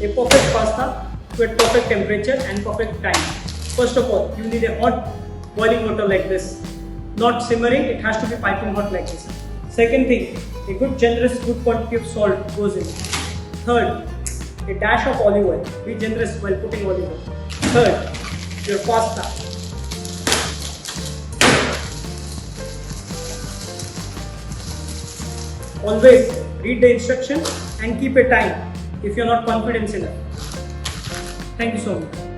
a perfect pasta to a perfect temperature and perfect time. First of all, you need a hot boiling water like this. Not simmering, it has to be piping hot like this. Second thing, a good generous good quantity of salt goes in. Third, a dash of olive oil. Be generous while putting olive oil. Third, your pasta. Always read the instructions and keep a time if you are not confident enough. Thank you so much.